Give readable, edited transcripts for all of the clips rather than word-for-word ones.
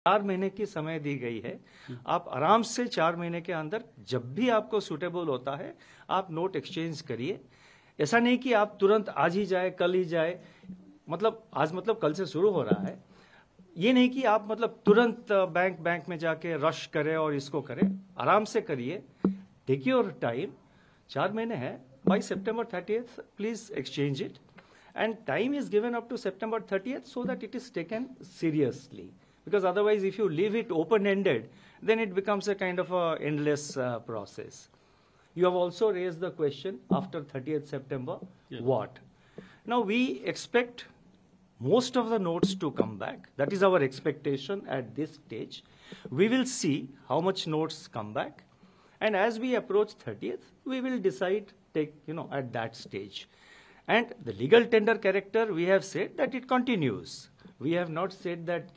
4 महीने की समय दी गई है। आप आराम से 4 महीने के अंदर जब भी आपको सूटेबल होता है आप नोट एक्सचेंज करिए। ऐसा नहीं कि आप तुरंत आज ही जाए कल ही जाए, मतलब आज मतलब कल से शुरू हो रहा है। ये नहीं कि आप मतलब तुरंत बैंक में जाके रश करें और इसको करें, आराम से करिए, टेक योर टाइम। 4 महीने हैं, by September 30th please exchange it, and time is given up to September 30th so that it is taken seriously, because otherwise if you leave it open-ended then it becomes a kind of a endless process. You have also raised the question after 30th September, yes. What? Now we expect most of the notes to come back. That is our expectation at this stage. We will see how much notes come back, and as we approach 30th we will decide, at that stage. And the legal tender character, we have said that it continues. We have not said that,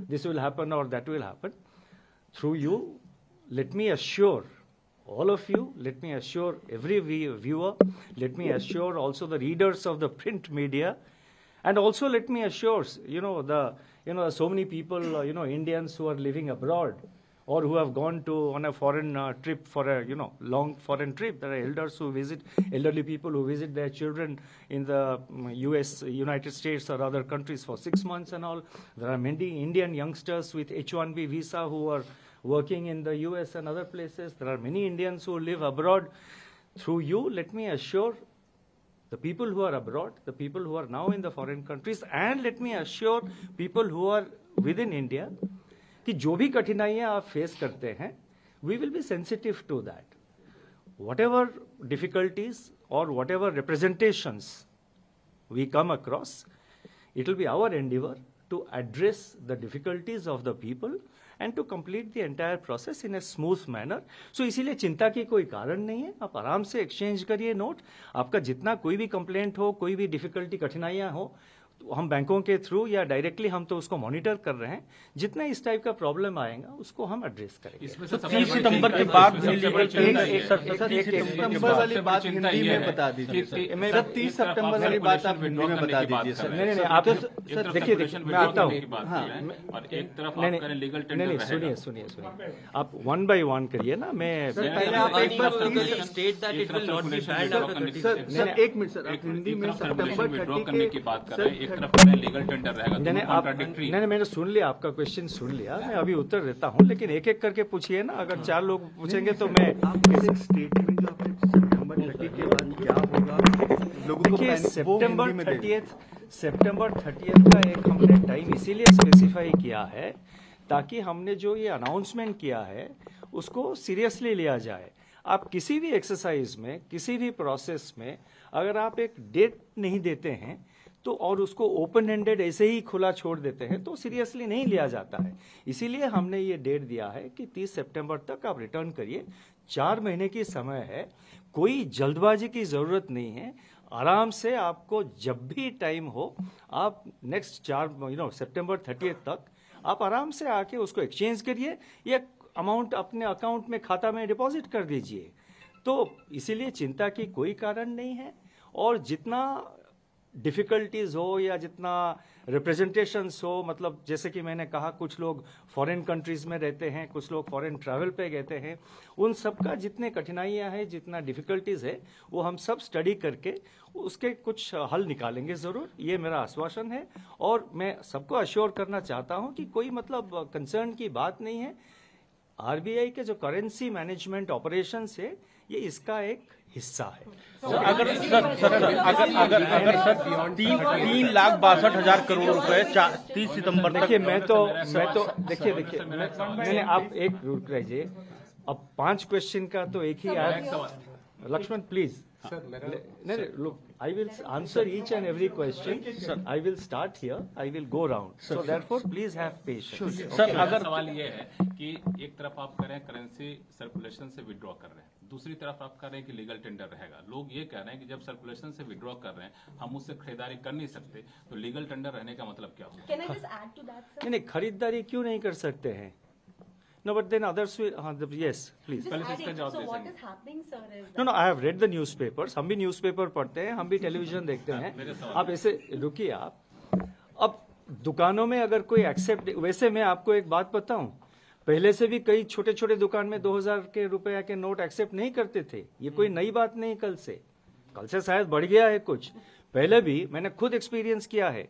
this will happen or that will happen. Through you, let me assure all of you, let me assure every viewer, let me assure also the readers of the print media, and also let me assure, so many people, Indians who are living abroad, or who have gone on a foreign trip for a long foreign trip. There are elderly people who visit their children in the United States or other countries for 6 months and all. There are many Indian youngsters with H-1B visa who are working in the US and other places. There are many Indians who live abroad. Through you, let me assure the people who are abroad, the people who are now in the foreign countries, and let me assure people who are within India, कि जो भी कठिनाइयां आप face करते हैं, we will be sensitive to that. Whatever difficulties or whatever representations we come across, it will be our endeavor to address the difficulties of the people and to complete the entire process in a smooth manner. So इसीलिए चिंता की कोई कारण नहीं है, आप आराम से एक्सचेंज करिए नोट। आपका जितना कोई भी कंप्लेंट हो, कोई भी डिफिकल्टी कठिनाइयां हो, तो हम बैंकों के थ्रू या डायरेक्टली हम तो उसको मॉनिटर कर रहे हैं। जितना इस टाइप का प्रॉब्लम आएगा उसको हम एड्रेस करेंगे। इसमें 30 सितंबर के बाद 30 सितंबर वाली बात हिंदी में बता दीजिए सर। 30 सितंबर वाली बात आप हिंदी में बता दीजिए सर। नहीं आप सर देखिए मैं आता हूँ। नहीं सुनिए आप 1 by 1 करिए ना। मैं पहले आप एक बार state that it will not be banned after 30। Sir एक मिनट सर, आप हिंदी में सितंबर 30 की बात कर रहे हैं, एक तरफ लीगल टेंडर रहेगा, नहीं मैंने सुन लिया, आपका क्वेश्चन सुन लिया, मैं अभी उत्तर देता हूँ, लेकिन एक एक करके पूछिए ना। अगर 4 लोग पूछेंगे तो मैं स्टेटमेंट जो आपने सितंबर 30 के बाद क्या होगा लोगों को, देखिए September 30th का एक हमने टाइम इसीलिए स्पेसिफाई किया है ताकि हमने जो ये अनाउंसमेंट किया है उसको सीरियसली लिया जाए। आप किसी भी एक्सरसाइज में, किसी भी प्रोसेस में अगर आप एक डेट नहीं देते हैं तो और उसको ओपन एंडेड ऐसे ही खुला छोड़ देते हैं तो सीरियसली नहीं लिया जाता है। इसीलिए हमने ये डेट दिया है कि 30 सितंबर तक आप रिटर्न करिए। 4 महीने की समय है, कोई जल्दबाजी की जरूरत नहीं है। आराम से आपको जब भी टाइम हो आप नेक्स्ट September 30th तक आप आराम से आके उसको एक्सचेंज करिए या अमाउंट अपने अकाउंट में, खाता में डिपॉजिट कर दीजिए। तो इसीलिए चिंता की कोई कारण नहीं है। और जितना डिफिकल्टीज हो या जितना रिप्रेजेंटेशंस हो, मतलब जैसे कि मैंने कहा कुछ लोग फॉरेन कंट्रीज में रहते हैं, कुछ लोग फॉरेन ट्रैवल पे गए हैं, उन सब का जितने कठिनाइयां हैं, जितना डिफिकल्टीज है, वो हम सब स्टडी करके उसके कुछ हल निकालेंगे जरूर, ये मेरा आश्वासन है। और मैं सबको अश्योर करना चाहता हूं कि कोई मतलब कंसर्न की बात नहीं है। आरबीआई के जो करेंसी मैनेजमेंट ऑपरेशन है ये इसका एक हिस्सा है। अगर सर 3,62,000 करोड़ रुपए 30 सितंबर तक, देखिए मैं तो देखिए मैंने आप एक रुक रहिए, अब 5 क्वेश्चन का तो एक ही आया। लक्ष्मण प्लीज नहीं look, I will answer each and every question. Sir, I will start here. I will go round. So therefore, please have patience. Sir अगर सवाल ये है कि एक तरफ आप कह रहे हैं करेंसी सर्कुलेशन से विड्रॉ कर रहे हैं, दूसरी तरफ आप कह रहे हैं कि लीगल टेंडर रहेगा। लोग ये कह रहे हैं कि जब सर्कुलेशन से विड्रॉ कर रहे हैं हम उससे खरीदारी कर नहीं सकते, तो लीगल टेंडर रहने का मतलब क्या होगा? Can I just add to that, sir? नहीं खरीदारी क्यों नहीं कर सकते हैं? No, but then others will. Yes, please. So what is happening, sir? Is No, I have read the newspapers. हम भी न्यूज़पेपर पढ़ते हैं, हम भी टेलीविजन देखते हैं। आप ऐसे रुकिए आप। अब दुकानों में अगर कोई एक्सेप्ट, वैसे मैं आपको एक बात बताऊं, पहले से भी कई छोटे छोटे दुकान में 2000 के रुपया के नोट एक्सेप्ट नहीं करते थे। ये कोई नई बात नहीं, कल से शायद बढ़ गया है कुछ। पहले भी मैंने खुद एक्सपीरियंस किया है,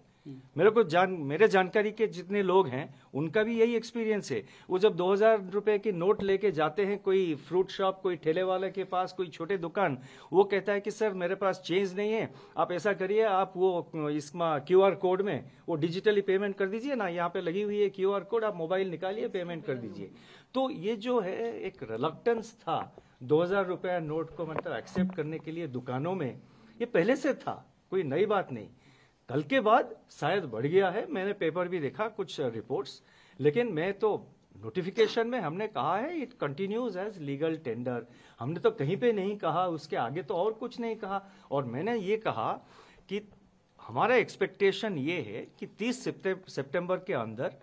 मेरे जानकारी के जितने लोग हैं उनका भी यही एक्सपीरियंस है। वो जब 2000 रुपए की नोट लेके जाते हैं कोई फ्रूट शॉप, कोई ठेले वाले के पास, कोई छोटे दुकान, वो कहता है कि सर मेरे पास चेंज नहीं है, आप ऐसा करिए, आप वो इसमें QR कोड में वो डिजिटली पेमेंट कर दीजिए ना, यहाँ पे लगी हुई है QR कोड, आप मोबाइल निकालिए, पेमेंट कर दीजिए। तो ये जो है एक रिलक्टेंस था 2000 रुपया नोट को मतलब एक्सेप्ट करने के लिए दुकानों में, ये पहले से था, कोई नई बात नहीं। कल के बाद शायद बढ़ गया है, मैंने पेपर भी देखा कुछ रिपोर्ट्स, लेकिन मैं तो नोटिफिकेशन में हमने कहा है it continues as legal tender, हमने तो कहीं पे नहीं कहा, उसके आगे तो और कुछ नहीं कहा। और मैंने ये कहा कि हमारा एक्सपेक्टेशन ये है कि 30 सितंबर के अंदर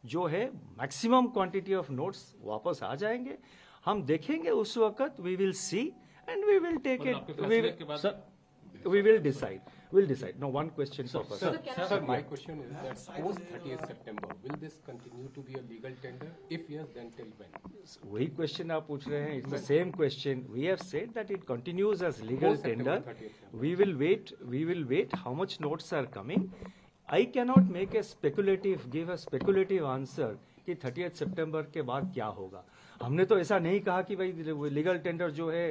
जो है मैक्सिमम क्वांटिटी ऑफ नोट्स वापस आ जाएंगे। हम देखेंगे उस वक्त, we will see and we will take it, we will decide. No, one question for person. Sir, my question is that post 30th September, will this continue to be a legal tender? If yes, then till when? वही question आप पूछ रहे हैं, it's the same question. We have said that it continues as legal tender. We will wait how much notes are coming. I cannot give a speculative answer कि 30th सितंबर के बाद क्या होगा। हमने तो ऐसा नहीं कहा कि भाई लीगल टेंडर जो है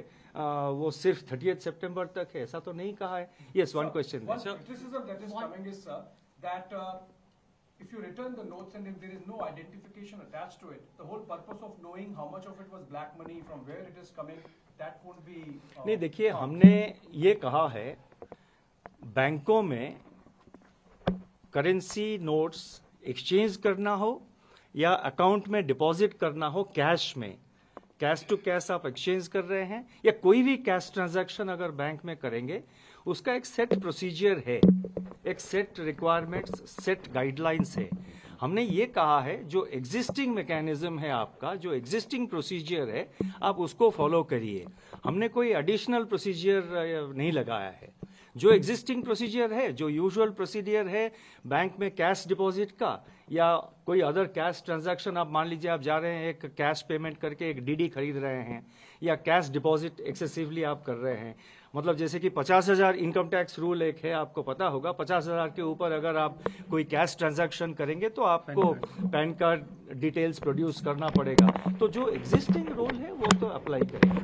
वो सिर्फ 30th सितंबर तक है, ऐसा तो नहीं कहा है। Yes, one question. One criticism that is coming is, sir, that if you return the notes and if there is no identification attached to it, the whole purpose of knowing how much of it was black money, from where it is coming, that won't be. नहीं, देखिए हमने ये कहा है बैंकों में currency notes exchange करना हो या अकाउंट में डिपॉजिट करना हो, कैश टू कैश आप एक्सचेंज कर रहे हैं या कोई भी कैश ट्रांजैक्शन अगर बैंक में करेंगे, उसका एक सेट प्रोसीजर है, एक सेट रिक्वायरमेंट्स, सेट गाइडलाइंस है। हमने ये कहा है जो एग्जिस्टिंग मैकेनिज्म है आपका, जो एग्जिस्टिंग प्रोसीजर है, आप उसको फॉलो करिए। हमने कोई एडिशनल प्रोसीजर नहीं लगाया है। जो एग्जिस्टिंग प्रोसीजर है, जो यूजुअल प्रोसीजर है बैंक में कैश डिपॉजिट का या कोई अदर कैश ट्रांजैक्शन, आप मान लीजिए आप जा रहे हैं एक कैश पेमेंट करके एक डीडी खरीद रहे हैं या कैश डिपॉजिट एक्सेसिवली आप कर रहे हैं, मतलब जैसे कि 50,000 इनकम टैक्स रूल एक है, आपको पता होगा, 50,000 के ऊपर अगर आप कोई कैश ट्रांजैक्शन करेंगे तो आपको पैन कार्ड डिटेल्स प्रोड्यूस करना पड़ेगा। तो जो एग्जिस्टिंग रूल है वो तो अप्लाई करेंगे।